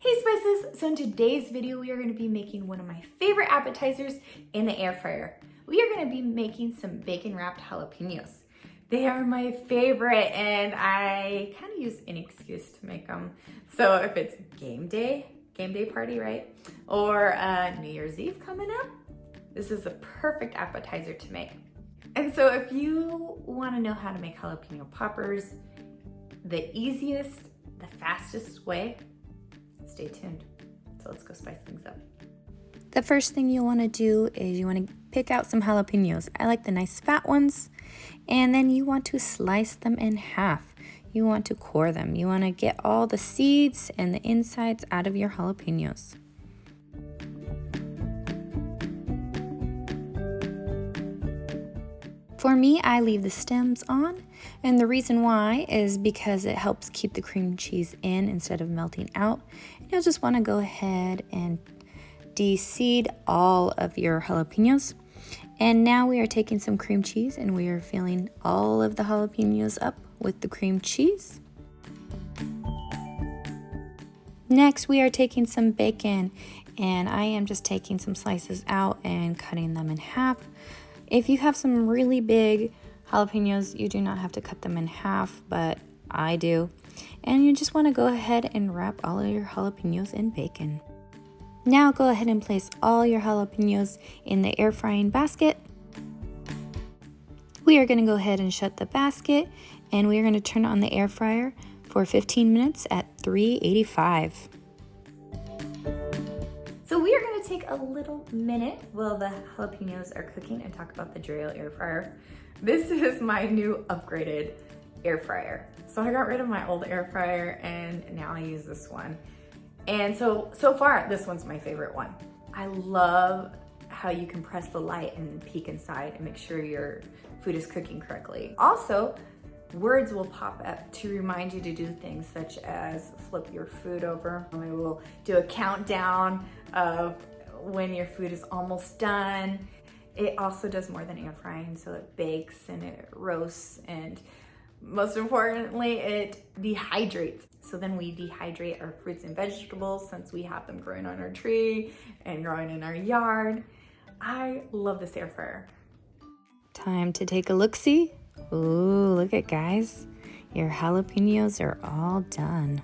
Hey Spices! So in today's video, we are going to be making one of my favorite appetizers in the air fryer. We are going to be making some bacon wrapped jalapeños. They are my favorite and I kind of use any excuse to make them. So if it's game day party, right? Or New Year's Eve coming up, this is a perfect appetizer to make. And so if you want to know how to make jalapeno poppers, the easiest, the fastest way, stay tuned. So let's go spice things up. The first thing you want to do is you want to pick out some jalapenos. I like the nice fat ones. And then you want to slice them in half. You want to core them. You want to get all the seeds and the insides out of your jalapenos. For me, I leave the stems on, and the reason why is because it helps keep the cream cheese in instead of melting out. And you'll just want to go ahead and de-seed all of your jalapenos. And now we are taking some cream cheese and we are filling all of the jalapenos up with the cream cheese. Next, we are taking some bacon, and I am just taking some slices out and cutting them in half. If you have some really big jalapenos, you do not have to cut them in half, but I do. And you just want to go ahead and wrap all of your jalapenos in bacon. Now go ahead and place all your jalapenos in the air frying basket. We are going to go ahead and shut the basket, and we are going to turn on the air fryer for 15 minutes at 385. So we are going to take a little minute while the jalapenos are cooking and talk about the Dreo air fryer. This is my new upgraded air fryer. So I got rid of my old air fryer and now I use this one. And so far, this one's my favorite one. I love how you can press the light and peek inside and make sure your food is cooking correctly. Also, words will pop up to remind you to do things such as flip your food over. It will do a countdown of when your food is almost done. It also does more than air frying, so it bakes and it roasts, and most importantly, it dehydrates. So then we dehydrate our fruits and vegetables since we have them growing on our tree and growing in our yard. I love this air fryer. Time to take a look-see. Ooh, look at guys. Your jalapenos are all done.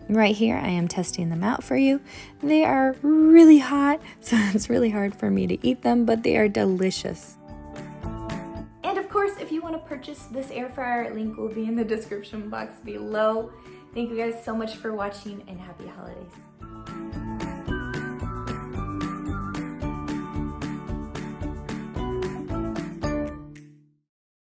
Right here, I am testing them out for you. They are really hot, so it's really hard for me to eat them, but they are delicious. And of course, if you want to purchase this air fryer, link will be in the description box below. Thank you guys so much for watching and happy holidays.